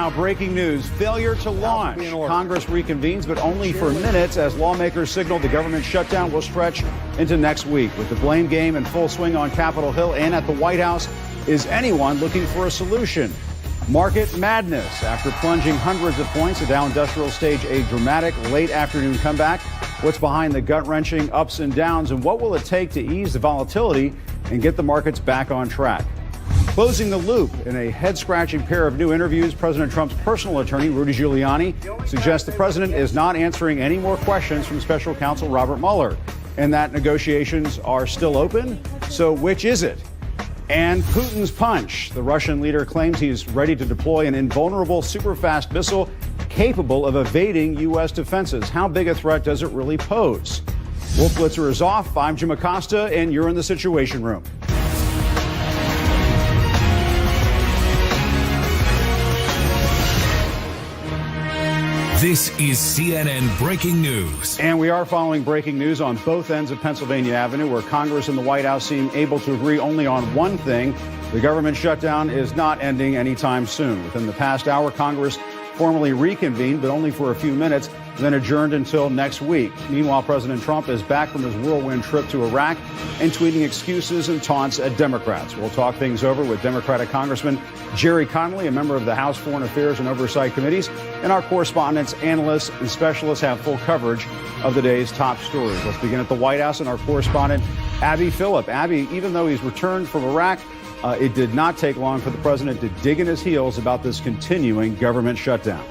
now, breaking news. Failure to launch. Congress reconvenes, but only for minutes as lawmakers signal the government shutdown will stretch into next week. With the blame game in full swing on Capitol Hill and at the White House, is anyone looking for a solution? Market madness. After plunging hundreds of points, the Dow Industrial staged a dramatic late afternoon comeback. What's behind the gut-wrenching ups and downs, and what will it take to ease the volatility and get the markets back on track? Closing the loop in a head-scratching pair of new interviews, President Trump's personal attorney, Rudy Giuliani, suggests the president is not answering any more questions from special counsel Robert Mueller, and that negotiations are still open. So which is it? And Putin's punch. The Russian leader claims he's ready to deploy an invulnerable super-fast missile capable of evading U.S. defenses. How big a threat does it really pose? Wolf Blitzer is off. I'm Jim Acosta, and you're in the Situation Room. This is CNN Breaking News. And we are following breaking news on both ends of Pennsylvania Avenue, where Congress and the White House seem able to agree only on one thing. The government shutdown is not ending anytime soon. Within the past hour, Congress formally reconvened, but only for a few minutes, then adjourned until next week. Meanwhile, President Trump is back from his whirlwind trip to Iraq and tweeting excuses and taunts at Democrats. We'll talk things over with Democratic Congressman Jerry Connolly, a member of the House Foreign Affairs and Oversight Committees, and our correspondents, analysts, and specialists have full coverage of the day's top stories. Let's begin at the White House and our correspondent, Abby Phillip. Abby, even though he's returned from Iraq, it did not take long for the president to dig in his heels about this continuing government shutdown.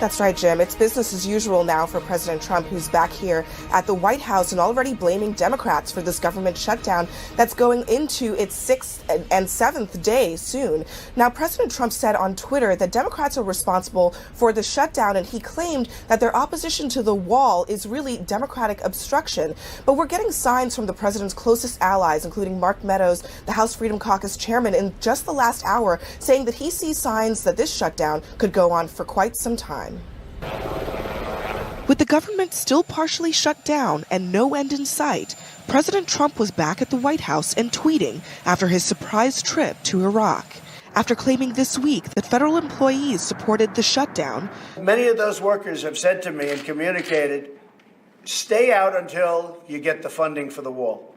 That's right, Jim. It's business as usual now for President Trump, who's back here at the White House and already blaming Democrats for this government shutdown that's going into its 6th and 7th day soon. Now, President Trump said on Twitter that Democrats are responsible for the shutdown, and he claimed that their opposition to the wall is really Democratic obstruction. But we're getting signs from the president's closest allies, including Mark Meadows, the House Freedom Caucus chairman, in just the last hour, saying that he sees signs that this shutdown could go on for quite some time. With the government still partially shut down and no end in sight, President Trump was back at the White House and tweeting after his surprise trip to Iraq. After claiming this week that federal employees supported the shutdown, many of those workers have said to me and communicated, stay out until you get the funding for the wall.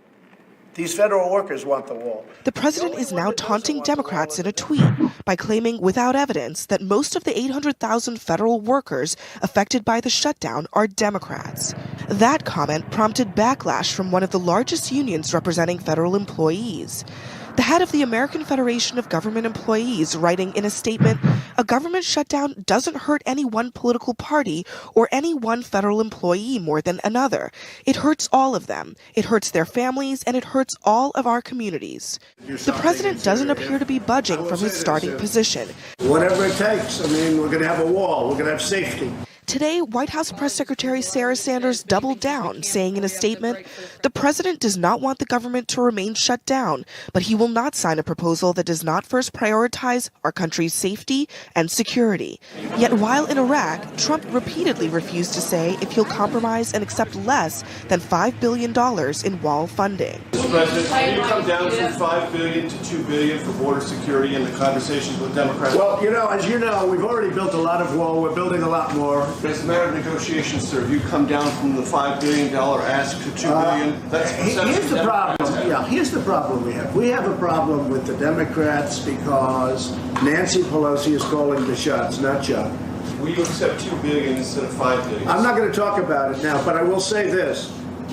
These federal workers want the wall. The president is now taunting Democrats in a tweet by claiming without evidence that most of the 800,000 federal workers affected by the shutdown are Democrats. That comment prompted backlash from one of the largest unions representing federal employees. The head of the American Federation of Government Employees writing in a statement, a government shutdown doesn't hurt any one political party or any one federal employee more than another. It hurts all of them. It hurts their families, and it hurts all of our communities. The president doesn't appear to be budging from his starting position. Whatever it takes. I mean, we're going to have a wall. We're going to have safety. Today, White House Press Secretary Sarah Sanders doubled down, saying in a statement, the president does not want the government to remain shut down, but he will not sign a proposal that does not first prioritize our country's safety and security. Yet while in Iraq, Trump repeatedly refused to say if he'll compromise and accept less than $5 billion in wall funding. Mr. President, can you come down from $5 billion to $2 billion for border security in the conversations with Democrats? Well, as you know, we've already built a lot of wall. We're building a lot more. But it's a matter of negotiations, sir. If you come down from the $5 billion ask to $2 billion, that's here's the problem. Yeah, here's the problem we have. We have a problem with the Democrats because Nancy Pelosi is calling the shots, not Chuck. Will you accept $2 billion instead of $5 billion? I'm not going to talk about it now, but I will say this.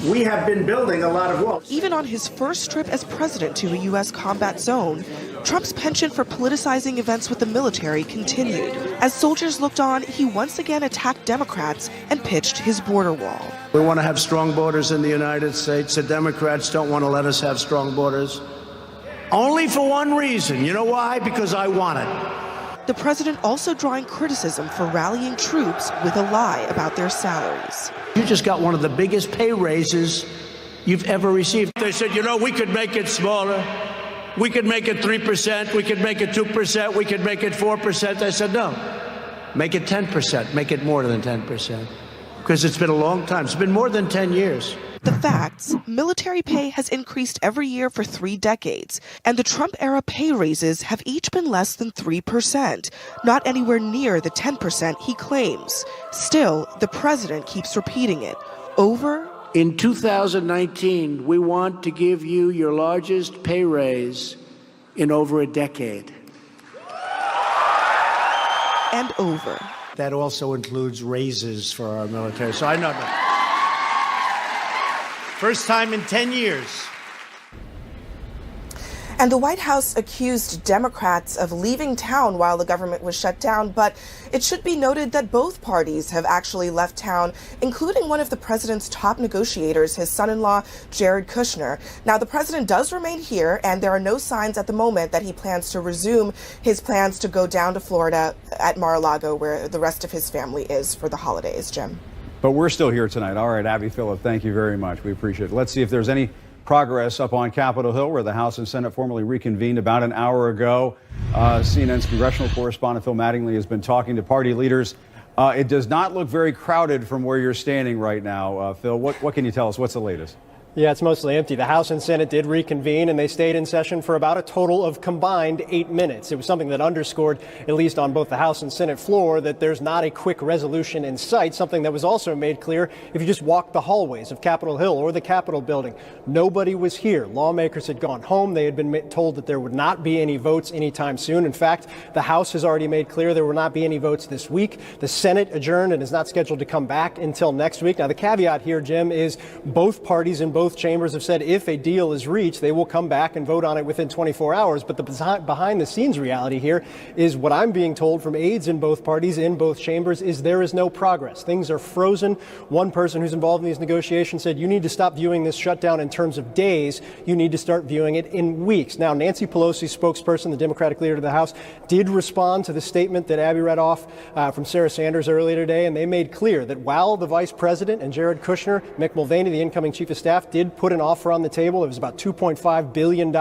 We have been building a lot of walls. Even on his first trip as president to a U.S. combat zone, Trump's penchant for politicizing events with the military continued. As soldiers looked on, he once again attacked Democrats and pitched his border wall. We want to have strong borders in the United States. The Democrats don't want to let us have strong borders. Only for one reason. You know why? Because I want it. The president also drawing criticism for rallying troops with a lie about their salaries. You just got one of the biggest pay raises you've ever received. They said, we could make it smaller. We could make it 3%. We could make it 2%. We could make it 4%. I said, no, make it 10%. Make it more than 10%. Because it's been a long time. It's been more than 10 years. The facts: military pay has increased every year for 3 decades, and the Trump-era pay raises have each been less than 3%, not anywhere near the 10% he claims. Still, the president keeps repeating it over. In 2019, we want to give you your largest pay raise in over a decade. And over. That also includes raises for our military. So I know that. First time in 10 years. And the White House accused Democrats of leaving town while the government was shut down. But it should be noted that both parties have actually left town, including one of the president's top negotiators, his son-in-law, Jared Kushner. Now, the president does remain here, and there are no signs at the moment that he plans to resume his plans to go down to Florida at Mar-a-Lago, where the rest of his family is for the holidays, Jim. But we're still here tonight. All right, Abby Phillip, thank you very much. We appreciate it. Let's see if there's any progress up on Capitol Hill, where the House and Senate formally reconvened about an hour ago. CNN's congressional correspondent Phil Mattingly has been talking to party leaders. It does not look very crowded from where you're standing right now. Phil, what can you tell us? What's the latest? Yeah, it's mostly empty. The House and Senate did reconvene, and they stayed in session for about a total of combined 8 minutes. It was something that underscored, at least on both the House and Senate floor, that there's not a quick resolution in sight, something that was also made clear if you just walk the hallways of Capitol Hill or the Capitol building. Nobody was here. Lawmakers had gone home. They had been told that there would not be any votes anytime soon. In fact, the House has already made clear there will not be any votes this week. The Senate adjourned and is not scheduled to come back until next week. Now, the caveat here, Jim, is both parties in both chambers have said if a deal is reached, they will come back and vote on it within 24 hours. But the behind-the-scenes reality here is what I'm being told from aides in both parties, in both chambers, is there is no progress. Things are frozen. One person who's involved in these negotiations said you need to stop viewing this shutdown in terms of days. You need to start viewing it in weeks. Now, Nancy Pelosi, spokesperson, the Democratic leader of the House, did respond to the statement that Abby read off from Sarah Sanders earlier today, and they made clear that while the vice president and Jared Kushner, Mick Mulvaney, the incoming chief of staff, did put an offer on the table. It was about $2.5 billion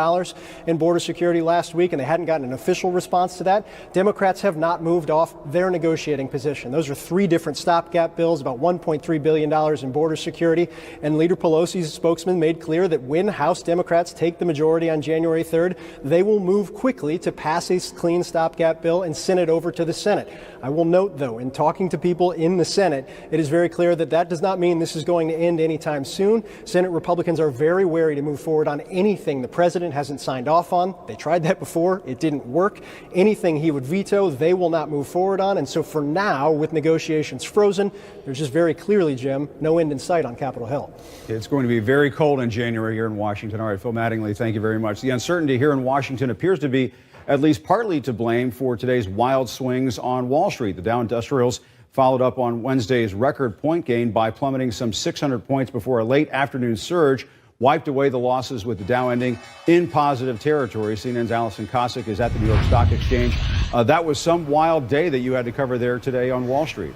in border security last week, and they hadn't gotten an official response to that. Democrats have not moved off their negotiating position. Those are 3 different stopgap bills, about $1.3 billion in border security. And Leader Pelosi's spokesman made clear that when House Democrats take the majority on January 3rd, they will move quickly to pass a clean stopgap bill and send it over to the Senate. I will note, though, in talking to people in the Senate, it is very clear that that does not mean this is going to end anytime soon. Senate Republicans are very wary to move forward on anything the president hasn't signed off on. They tried that before. It didn't work. Anything he would veto, they will not move forward on. And so for now, with negotiations frozen, there's just very clearly, Jim, no end in sight on Capitol Hill. It's going to be very cold in January here in Washington. All right, Phil Mattingly, thank you very much. The uncertainty here in Washington appears to be at least partly to blame for today's wild swings on Wall Street. The Dow Industrials followed up on Wednesday's record point gain by plummeting some 600 points before a late afternoon surge wiped away the losses, with the Dow ending in positive territory. CNN's Allison Cossack is at the New York Stock Exchange. That was some wild day that you had to cover there today on Wall Street.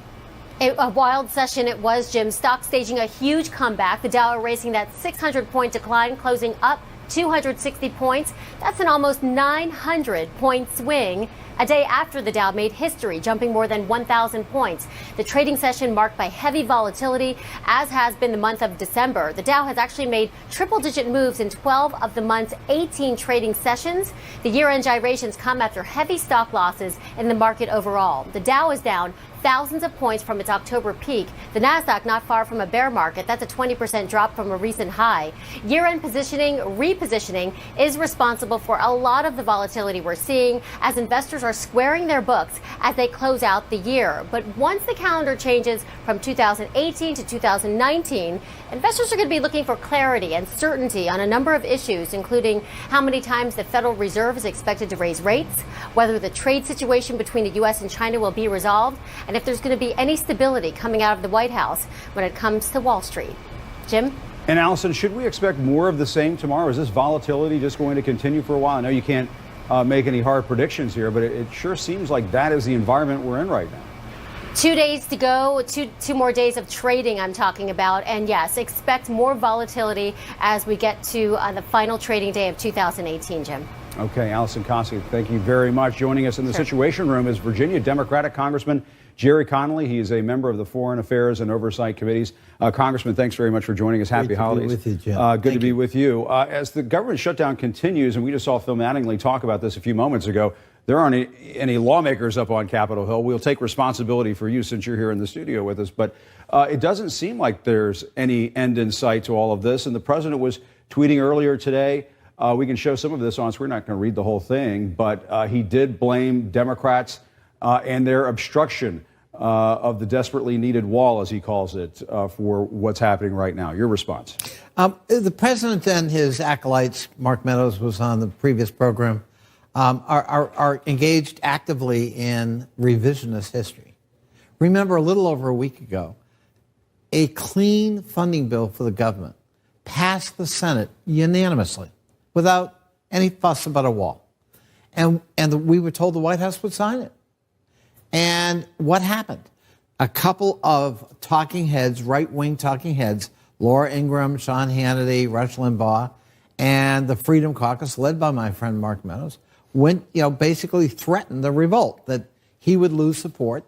A wild session it was, Jim. Stocks staging a huge comeback. The Dow erasing that 600-point decline, closing up 260 points. That's an almost 900-point swing. A day after the Dow made history, jumping more than 1,000 points. The trading session marked by heavy volatility, as has been the month of December. The Dow has actually made triple-digit moves in 12 of the month's 18 trading sessions. The year-end gyrations come after heavy stock losses in the market overall. The Dow is down thousands of points from its October peak. The Nasdaq not far from a bear market. That's a 20% drop from a recent high. Year-end repositioning is responsible for a lot of the volatility we're seeing as investors are squaring their books as they close out the year. But once the calendar changes from 2018 to 2019, investors are going to be looking for clarity and certainty on a number of issues, including how many times the Federal Reserve is expected to raise rates, whether the trade situation between the U.S. and China will be resolved, and if there's going to be any stability coming out of the White House when it comes to Wall Street. Jim? And Allison, should we expect more of the same tomorrow? Is this volatility just going to continue for a while? I know you can't make any hard predictions here, but it sure seems like that is the environment we're in right now. 2 days to go, two more days of trading I'm talking about. And yes, expect more volatility as we get to the final trading day of 2018, Jim. Okay, Allison Cossey, thank you very much. Joining us in the Situation Room is Virginia Democratic Congressman Jerry Connolly. He is a member of the Foreign Affairs and Oversight Committees. Congressman, thanks very much for joining us. Happy holidays. Good to be with you, Jim. Good to be with you. As the government shutdown continues, and we just saw Phil Mattingly talk about this a few moments ago, there aren't any lawmakers up on Capitol Hill. We'll take responsibility for you since you're here in the studio with us. But it doesn't seem like there's any end in sight to all of this. And the president was tweeting earlier today. We can show some of this on, so we're not going to read the whole thing. But he did blame Democrats and their obstruction of the desperately needed wall, as he calls it, for what's happening right now. Your response? The president and his acolytes, Mark Meadows was on the previous program, are engaged actively in revisionist history. Remember, a little over a week ago, a clean funding bill for the government passed the Senate unanimously without any fuss about a wall. And we were told the White House would sign it. And what happened? A couple of talking heads, right-wing talking heads, Laura Ingraham, Sean Hannity, Rush Limbaugh, and the Freedom Caucus, led by my friend Mark Meadows, went, basically threatened the revolt, that he would lose support,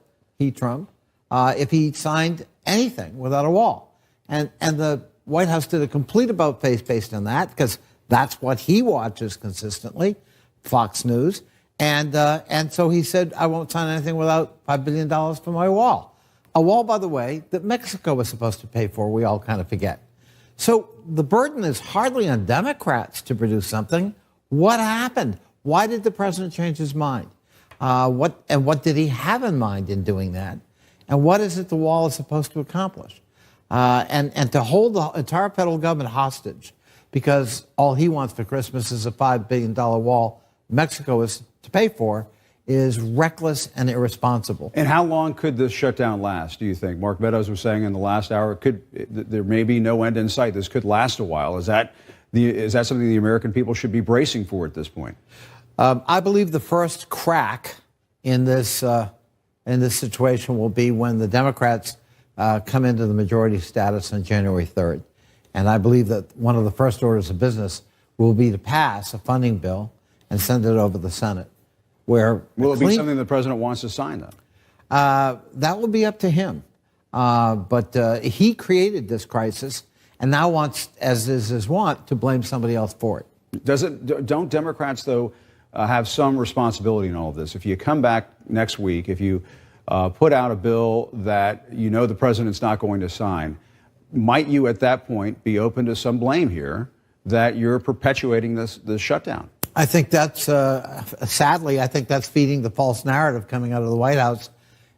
Trump, if he signed anything without a wall. And the White House did a complete about-face based on that, because that's what he watches consistently, Fox News. And so he said, I won't sign anything without $5 billion for my wall. A wall, by the way, that Mexico was supposed to pay for, we all kind of forget. So the burden is hardly on Democrats to produce something. What happened? Why did the president change his mind? What did he have in mind in doing that? And what is it the wall is supposed to accomplish? And to hold the entire federal government hostage because all he wants for Christmas is a $5 billion wall Mexico is to pay for is reckless and irresponsible. And how long could this shutdown last, do you think? Mark Meadows was saying in the last hour, there may be no end in sight. This could last a while. Is that something the American people should be bracing for at this point? I believe the first crack in this situation will be when the Democrats come into the majority status on January 3rd. And I believe that one of the first orders of business will be to pass a funding bill and send it over the Senate. Will it be something the president wants to sign, though? That will be up to him. But he created this crisis and now wants, as is his wont, to blame somebody else for it. Don't Democrats, though, have some responsibility in all of this? If you come back next week, if you put out a bill that the president's not going to sign, might you at that point be open to some blame here that you're perpetuating this shutdown? I think that's, sadly, I think that's feeding the false narrative coming out of the White House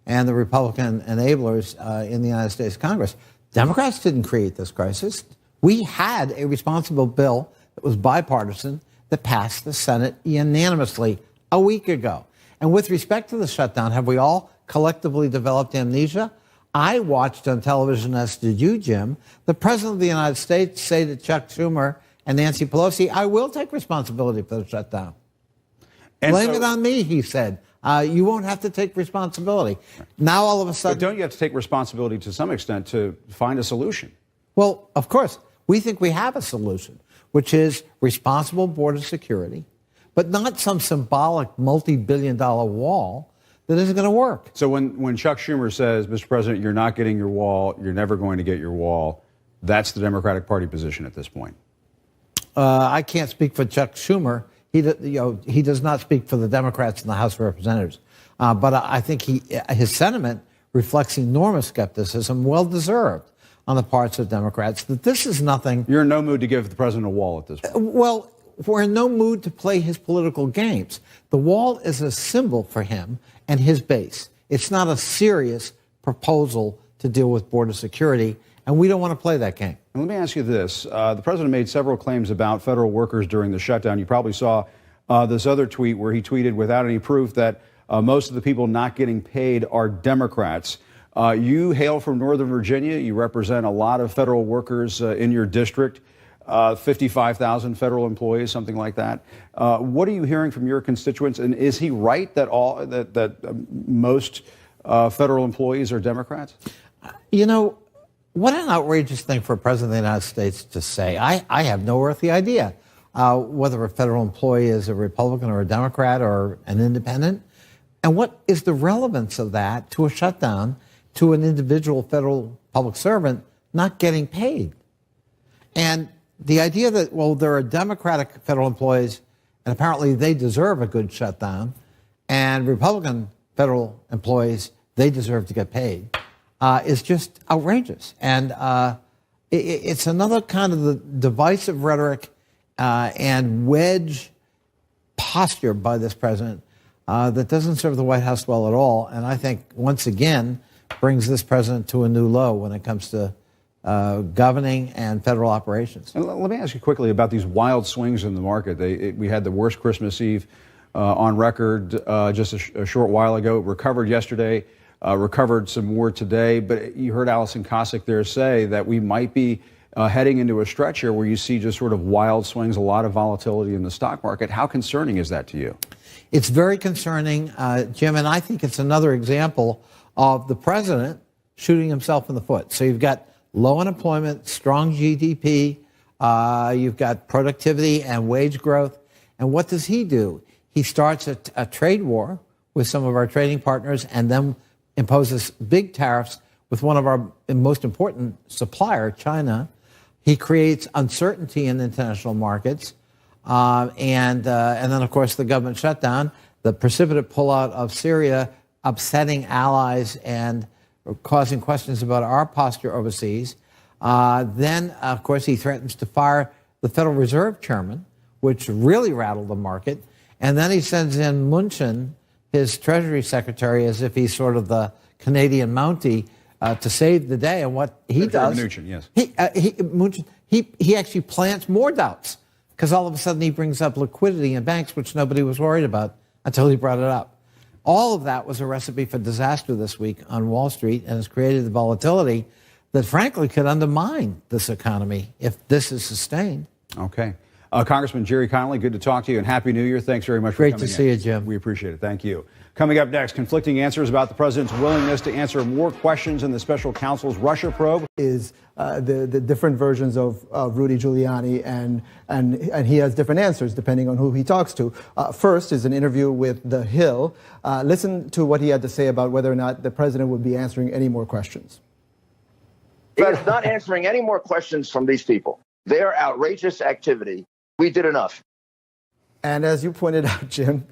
and the Republican enablers in the United States Congress. Democrats didn't create this crisis. We had a responsible bill that was bipartisan that passed the Senate unanimously a week ago. And with respect to the shutdown, have we all collectively developed amnesia? I watched on television, as did you, Jim, the President of the United States say to Chuck Schumer and Nancy Pelosi, I will take responsibility for the shutdown. Blame it on me, he said. You won't have to take responsibility. Now, all of a sudden... But don't you have to take responsibility to some extent to find a solution? Well, of course. We think we have a solution, which is responsible border security, but not some symbolic multi-billion-dollar wall that isn't going to work. So when Chuck Schumer says, Mr. President, you're not getting your wall, you're never going to get your wall, that's the Democratic Party position at this point? I can't speak for Chuck Schumer. He does not speak for the Democrats in the House of Representatives. But I think his sentiment reflects enormous skepticism, well-deserved, on the parts of Democrats, that this is nothing... You're in no mood to give the president a wall at this point. Well, we're in no mood to play his political games. The wall is a symbol for him and his base. It's not a serious proposal to deal with border security, and we don't want to play that game. Let me ask you this. The president made several claims about federal workers during the shutdown. You probably saw this other tweet where he tweeted without any proof that most of the people not getting paid are Democrats. You hail from Northern Virginia. You represent a lot of federal workers in your district, 55,000 federal employees, something like that. What are you hearing from your constituents? And is he right that most federal employees are Democrats? What an outrageous thing for a president of the United States to say. I have no earthly idea. whether a federal employee is a Republican or a Democrat or an independent. And what is the relevance of that to a shutdown to an individual federal public servant not getting paid? And the idea that, well, there are Democratic federal employees and apparently they deserve a good shutdown, and Republican federal employees, they deserve to get paid, is just outrageous. And it's another kind of the divisive rhetoric and wedge posture by this president that doesn't serve the White House well at all. And I think, once again, brings this president to a new low when it comes to governing and federal operations. And let me ask you quickly about these wild swings in the market. We had the worst Christmas Eve on record just a short while ago. It recovered yesterday, recovered some more today. But you heard Alison Kosik there say that we might be heading into a stretch here where you see just sort of wild swings, a lot of volatility in the stock market. How concerning is that to you? It's very concerning, Jim, and I think it's another example of the president shooting himself in the foot. So you've got low unemployment, strong GDP, you've got productivity and wage growth. And what does he do? He starts a trade war with some of our trading partners and then imposes big tariffs with one of our most important supplier, China. He creates uncertainty in international markets. And then, of course, the government shutdown, the precipitate pullout of Syria, upsetting allies and causing questions about our posture overseas. Then, of course, he threatens to fire the Federal Reserve chairman, which really rattled the market. And then he sends in Mnuchin, his Treasury Secretary, as if he's sort of the Canadian Mountie to save the day. And what he does, Mnuchin, yes. he actually plants more doubts, because all of a sudden he brings up liquidity in banks, which nobody was worried about until he brought it up. All of that was a recipe for disaster this week on Wall Street and has created the volatility that, frankly, could undermine this economy if this is sustained. Okay. Congressman Jerry Connolly, good to talk to you, and Happy New Year. Thanks very much for coming in. Great to see you, Jim. We appreciate it. Thank you. Coming up next, conflicting answers about the president's willingness to answer more questions in the special counsel's Russia probe. Is the different versions of Rudy Giuliani, and he has different answers depending on who he talks to. First is an interview with The Hill. Listen to what he had to say about whether or not the president would be answering any more questions. He is not answering any more questions from these people. Their outrageous activity, we did enough. And as you pointed out, Jim,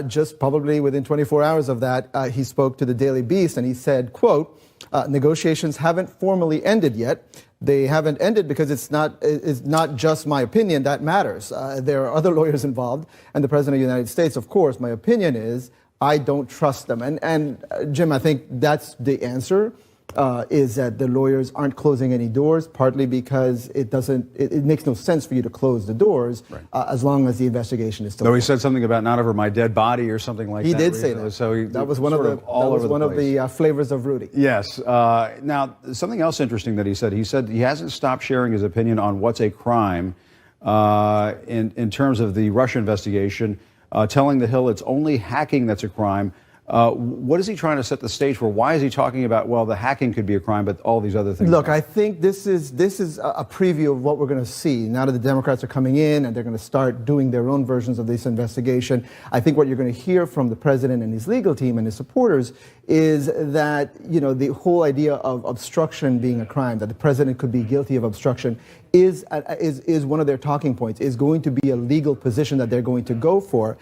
just probably within 24 hours of that, he spoke to the Daily Beast and he said, quote, negotiations haven't formally ended yet. They haven't ended because it's not just my opinion that matters. There are other lawyers involved and the President of the United States, of course. My opinion is I don't trust them. And Jim, I think that's the answer. Is that the lawyers aren't closing any doors, partly because it makes no sense for you to close the doors as long as the investigation is still Though he said something about not over my dead body or something like that. He did say that. So that was one of the flavors of Rudy. Yes. Now, something else interesting that he said he hasn't stopped sharing his opinion on what's a crime in terms of the Russia investigation, telling The Hill it's only hacking that's a crime. What is he trying to set the stage for? Why is he talking about, well, the hacking could be a crime, but all these other things? Look, I think this is a preview of what we're going to see now that the Democrats are coming in and they're going to start doing their own versions of this investigation. I think what you're going to hear from the president and his legal team and his supporters is that, you know, the whole idea of obstruction being a crime, that the president could be guilty of obstruction, is one of their talking points, is going to be a legal position that they're going to go for.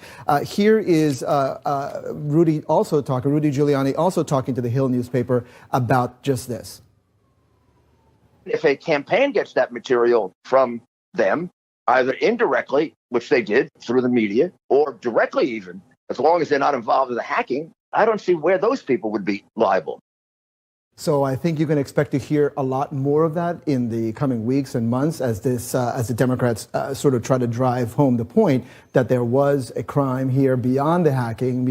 Here is Rudy Giuliani also talking to the Hill newspaper about just this. If a campaign gets that material from them, either indirectly, which they did through the media, or directly even, as long as they're not involved in the hacking, I don't see where those people would be liable. So I think you can expect to hear a lot more of that in the coming weeks and months as the Democrats sort of try to drive home the point that there was a crime here beyond the hacking,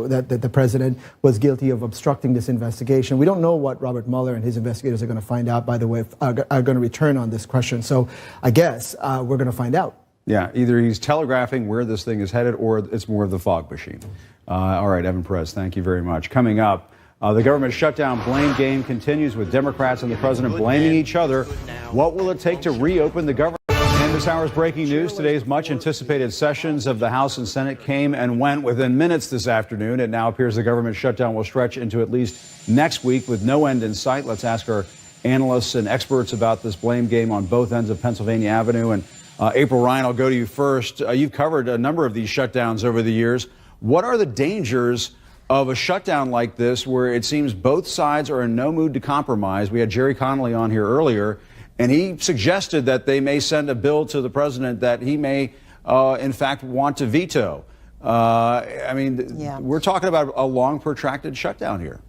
that the president was guilty of obstructing this investigation. We don't know what Robert Mueller and his investigators are going to find out, by the way, are going to return on this question. So I guess we're going to find out. Yeah, either he's telegraphing where this thing is headed or it's more of the fog machine. All right, Evan Perez, thank you very much. Coming up, the government shutdown blame game continues with Democrats and the president blaming each other. What will it take to reopen the government? And the This hour's breaking news. Today's much anticipated sessions of the House and Senate came and went within minutes this afternoon. It now appears the government shutdown will stretch into at least next week with no end in sight. Let's ask our analysts and experts about this blame game on both ends of Pennsylvania Avenue. And April Ryan, I'll go to you first. You've covered a number of these shutdowns over the years. What are the dangers of a shutdown like this where it seems both sides are in no mood to compromise? We had Jerry Connolly on here earlier, and he suggested that they may send a bill to the president that he may, in fact, want to veto. We're talking about a long, protracted shutdown here.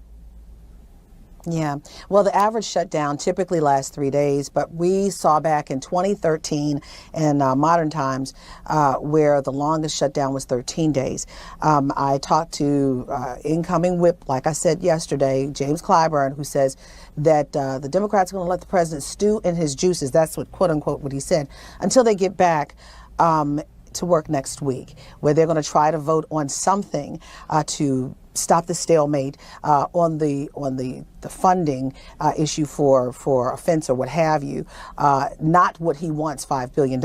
Yeah. Well, the average shutdown typically lasts 3 days, but we saw back in 2013 in modern times where the longest shutdown was 13 days. I talked to incoming whip, like I said yesterday, James Clyburn, who says that the Democrats are going to let the president stew in his juices. That's what, quote unquote, what he said, until they get back to work next week, where they're going to try to vote on something to stop the stalemate on the funding issue for offense or what have you, not what he wants, $5 billion.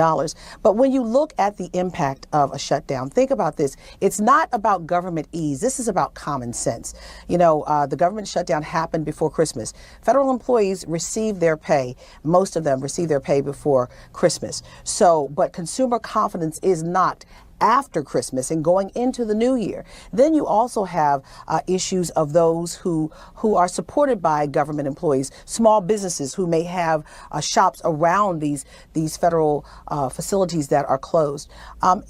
But when you look at the impact of a shutdown, think about this. It's not about government ease. This is about common sense. You know, the government shutdown happened before Christmas. Federal employees receive their pay. Most of them receive their pay before Christmas. So, but consumer confidence is not after Christmas and going into the new year. Then you also have issues of those who are supported by government employees, small businesses who may have shops around these federal facilities that are closed.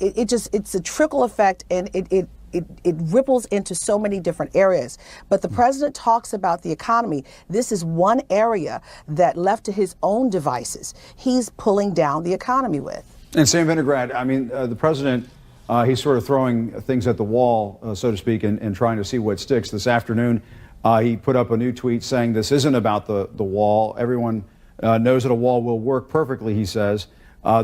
It's a trickle effect, and it ripples into so many different areas. But the president talks about the economy. This is one area that, left to his own devices, he's pulling down the economy with. And Sam Vinograd, I mean, the president, he's sort of throwing things at the wall, so to speak, and trying to see what sticks. This afternoon, he put up a new tweet saying this isn't about the wall. Everyone knows that a wall will work perfectly, he says.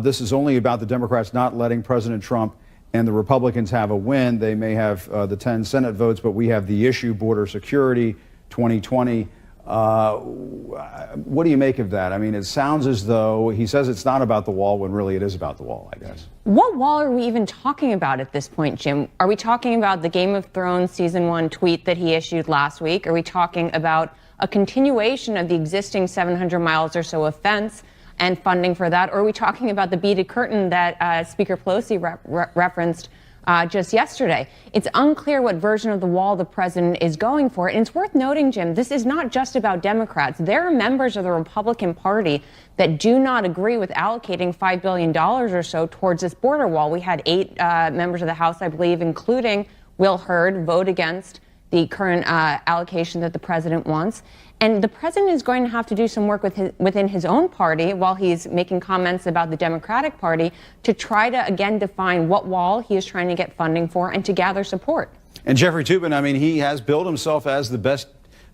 This is only about the Democrats not letting President Trump and the Republicans have a win. They may have the 10 Senate votes, but we have the issue, border security, 2020. What do you make of that? I mean, it sounds as though he says it's not about the wall when really it is about the wall, I guess. What wall are we even talking about at this point, Jim? Are we talking about the Game of Thrones season 1 tweet that he issued last week? Are we talking about a continuation of the existing 700 miles or so of fence and funding for that? Or are we talking about the beaded curtain that Speaker Pelosi referenced just yesterday? It's unclear what version of the wall the president is going for. And it's worth noting, Jim, this is not just about Democrats. There are members of the Republican Party that do not agree with allocating $5 billion or so towards this border wall. We had 8 members of the House, I believe, including Will Hurd, vote against the current allocation that the president wants. And the president is going to have to do some work within his own party while he's making comments about the Democratic Party to try to, again, define what wall he is trying to get funding for and to gather support. And Jeffrey Toobin, I mean, he has billed himself as the best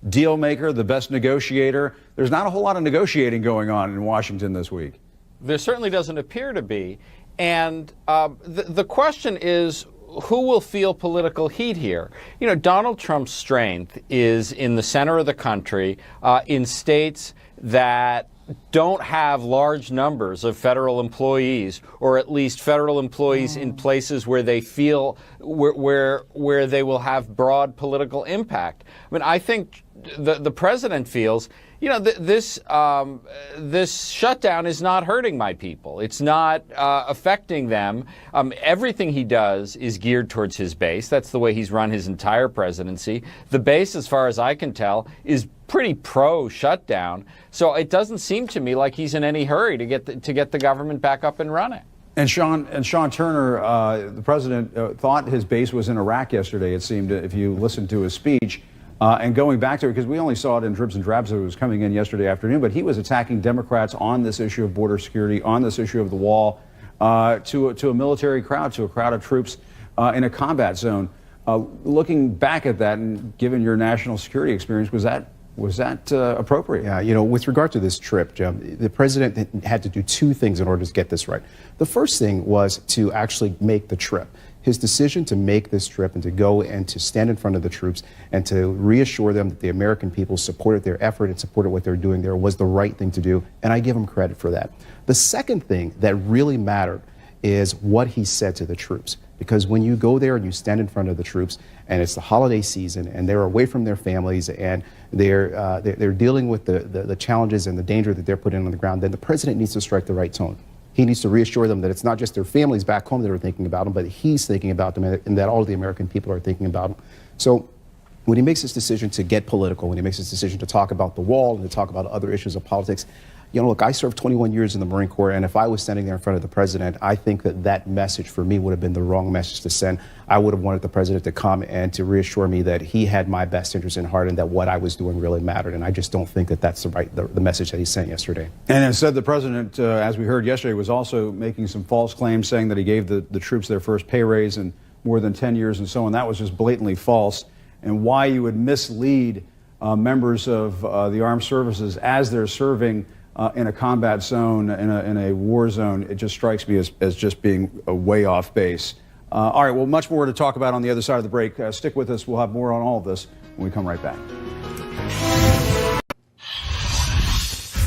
deal maker, the best negotiator. There's not a whole lot of negotiating going on in Washington this week. There certainly doesn't appear to be. And the question is, who will feel political heat here? You know, Donald Trump's strength is in the center of the country, in states that don't have large numbers of federal employees, or at least federal employees in places where they feel where they will have broad political impact. I mean, I think the president feels, you know, this shutdown is not hurting my people. It's not affecting them. Everything he does is geared towards his base. That's the way he's run his entire presidency. The base, as far as I can tell, is pretty pro-shutdown. So it doesn't seem to me like he's in any hurry to get the government back up and running. And Sean Turner, the president, thought his base was in Iraq yesterday, it seemed, if you listened to his speech. And going back to it, because we only saw it in dribs and drabs as it was coming in yesterday afternoon, but he was attacking Democrats on this issue of border security, on this issue of the wall, to a military crowd, to a crowd of troops in a combat zone. Looking back at that and given your national security experience, was that Was that appropriate? Yeah, you know, with regard to this trip, Jim, the president had to do two things in order to get this right. The first thing was to actually make the trip. His decision to make this trip and to go and to stand in front of the troops and to reassure them that the American people supported their effort and supported what they're doing there was the right thing to do, and I give him credit for that. The second thing that really mattered is what he said to the troops. Because when you go there and you stand in front of the troops and it's the holiday season and they're away from their families and they're dealing with the challenges and the danger that they're putting on the ground, then the president needs to strike the right tone. He needs to reassure them that it's not just their families back home that are thinking about them, but he's thinking about them and that all of the American people are thinking about them. So when he makes this decision to get political, when he makes this decision to talk about the wall and to talk about other issues of politics, you know, look, I served 21 years in the Marine Corps, and if I was standing there in front of the president, I think that message for me would have been the wrong message to send. I would have wanted the president to come and to reassure me that he had my best interest in heart and that what I was doing really mattered. And I just don't think that that's the message that he sent yesterday. And instead, the president, as we heard yesterday, was also making some false claims, saying that he gave the troops their first pay raise in more than 10 years and so on. That was just blatantly false. And why you would mislead members of the armed services as they're serving in a combat zone, in a war zone, it just strikes me as just being a way off base. All right, well, much more to talk about on the other side of the break. Stick with us. We'll have more on all of this when we come right back.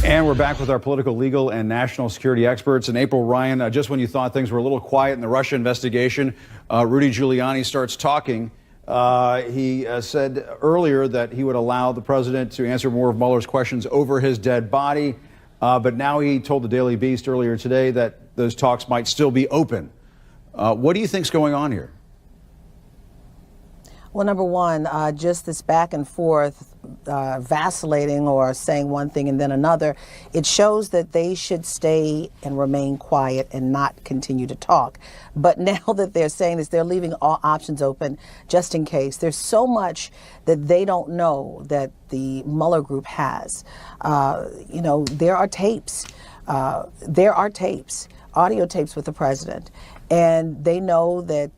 And we're back with our political, legal, and national security experts. And April, Ryan, just when you thought things were a little quiet in the Russia investigation, Rudy Giuliani starts talking. He said earlier that he would allow the president to answer more of Mueller's questions over his dead body. But now he told the Daily Beast earlier today that those talks might still be open. What do you think's going on here? Well, number one, just this back and forth, vacillating or saying one thing and then another, it shows that they should stay and remain quiet and not continue to talk. But now that they're saying this, they're leaving all options open just in case. There's so much that they don't know that the Mueller group has. You know, there are tapes. There are tapes, audio tapes with the president. And they know that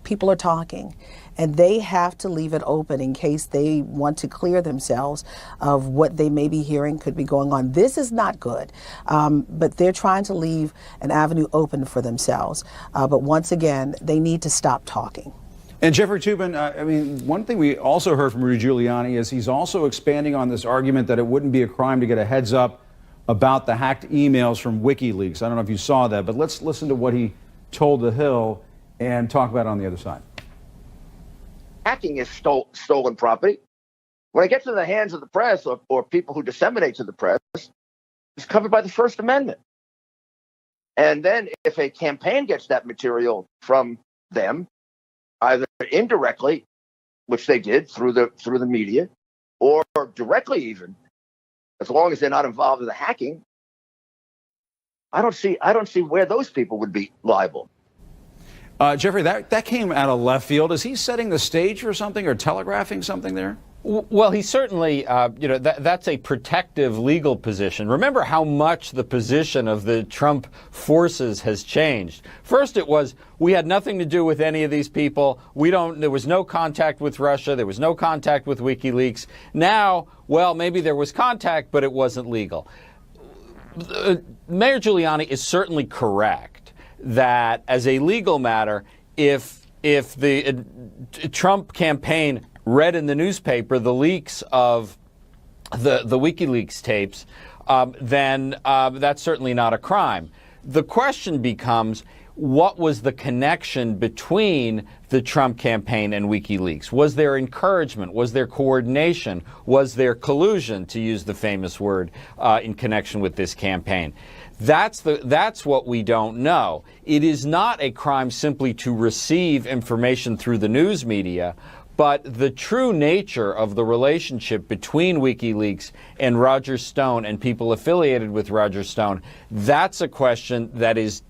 people are talking. And they have to leave it open in case they want to clear themselves of what they may be hearing could be going on. This is not good, but they're trying to leave an avenue open for themselves. But once again, they need to stop talking. And Jeffrey Toobin, I mean, one thing we also heard from Rudy Giuliani is he's also expanding on this argument that it wouldn't be a crime to get a heads up about the hacked emails from WikiLeaks. I don't know if you saw that, but let's listen to what he told The Hill and talk about it on the other side. Hacking is stolen property. When it gets in the hands of the press or people who disseminate to the press, it's covered by the First Amendment. And then if a campaign gets that material from them, either indirectly, which they did through the media, or directly even, as long as they're not involved in the hacking, I don't see where those people would be liable. Jeffrey, that came out of left field. Is he setting the stage for something or telegraphing something there? Well, he certainly, that's a protective legal position. Remember how much the position of the Trump forces has changed. First, it was, we had nothing to do with any of these people. There was no contact with Russia. There was no contact with WikiLeaks. Now, well, maybe there was contact, but it wasn't legal. Mayor Giuliani is certainly correct that as a legal matter, if the Trump campaign read in the newspaper the leaks of the WikiLeaks tapes, then that's certainly not a crime. The question becomes, what was the connection between the Trump campaign and WikiLeaks? Was there encouragement? Was there coordination? Was there collusion, to use the famous word, in connection with this campaign? That's what we don't know. It is not a crime simply to receive information through the news media, but the true nature of the relationship between WikiLeaks and Roger Stone and people affiliated with Roger Stone, that's a question that is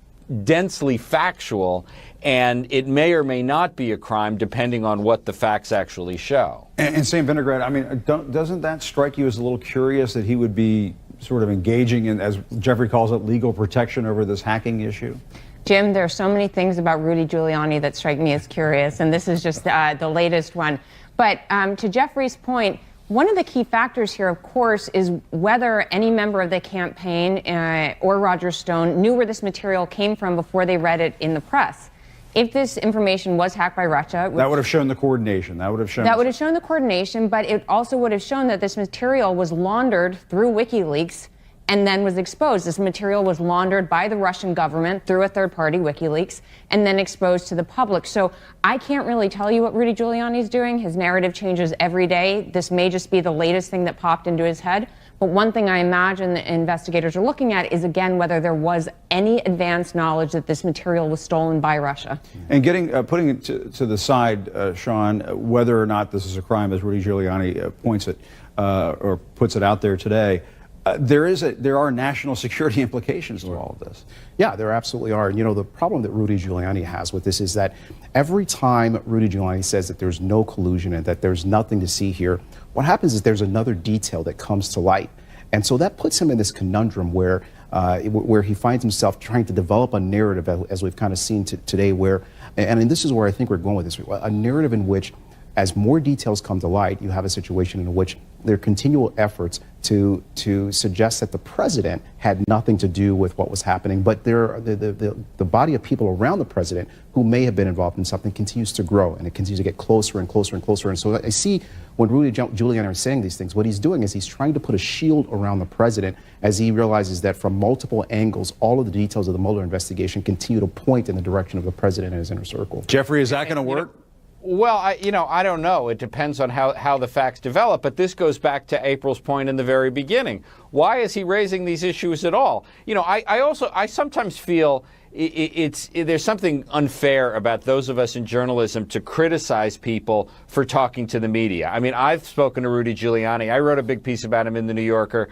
densely factual, and it may or may not be a crime depending on what the facts actually show. And St. Vinaigrette, I mean, doesn't that strike you as a little curious that he would be sort of engaging in, as Jeffrey calls it, legal protection over this hacking issue? Jim, there are so many things about Rudy Giuliani that strike me as curious, and this is just the latest one. But to Jeffrey's point, One of the key factors here, of course, is whether any member of the campaign or Roger Stone knew where this material came from before they read it in the press. If this information was hacked by Russia, that would have shown the coordination. That would have shown the coordination, but it also would have shown that this material was laundered through WikiLeaks and then was exposed. This material was laundered by the Russian government through a third party, WikiLeaks, and then exposed to the public. So I can't really tell you what Rudy Giuliani is doing. His narrative changes every day. This may just be the latest thing that popped into his head. But one thing I imagine the investigators are looking at is, again, whether there was any advanced knowledge that this material was stolen by Russia. And putting it to the side, Sean, whether or not this is a crime, as Rudy Giuliani points it or puts it out there today, there are national security implications to all of this. Yeah, there absolutely are. And, the problem that Rudy Giuliani has with this is that every time Rudy Giuliani says that there's no collusion and that there's nothing to see here, what happens is there's another detail that comes to light. And so that puts him in this conundrum where he finds himself trying to develop a narrative, as we've kind of seen today, and this is where I think we're going with this, a narrative in which, as more details come to light, you have a situation in which there are continual efforts to suggest that the president had nothing to do with what was happening, but the body of people around the president who may have been involved in something continues to grow, and it continues to get closer and closer and closer. And so I see when Rudy Giuliani is saying these things, what he's doing is he's trying to put a shield around the president as he realizes that from multiple angles, all of the details of the Mueller investigation continue to point in the direction of the president and his inner circle. Jeffrey, is that going to work? Well, I don't know. It depends on how the facts develop. But this goes back to April's point in the very beginning. Why is he raising these issues at all? I sometimes feel there's something unfair about those of us in journalism to criticize people for talking to the media. I mean, I've spoken to Rudy Giuliani. I wrote a big piece about him in the New Yorker.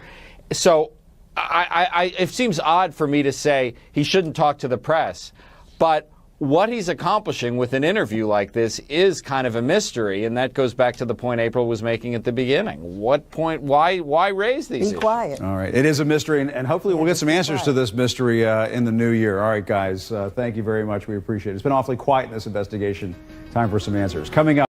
So it seems odd for me to say he shouldn't talk to the press. But what he's accomplishing with an interview like this is kind of a mystery, and that goes back to the point April was making at the beginning. What point? Why raise these issues? Be quiet. All right. It is a mystery, and hopefully we'll get some answers to this mystery in the new year. All right, guys. Thank you very much. We appreciate it. It's been awfully quiet in this investigation. Time for some answers. Coming up.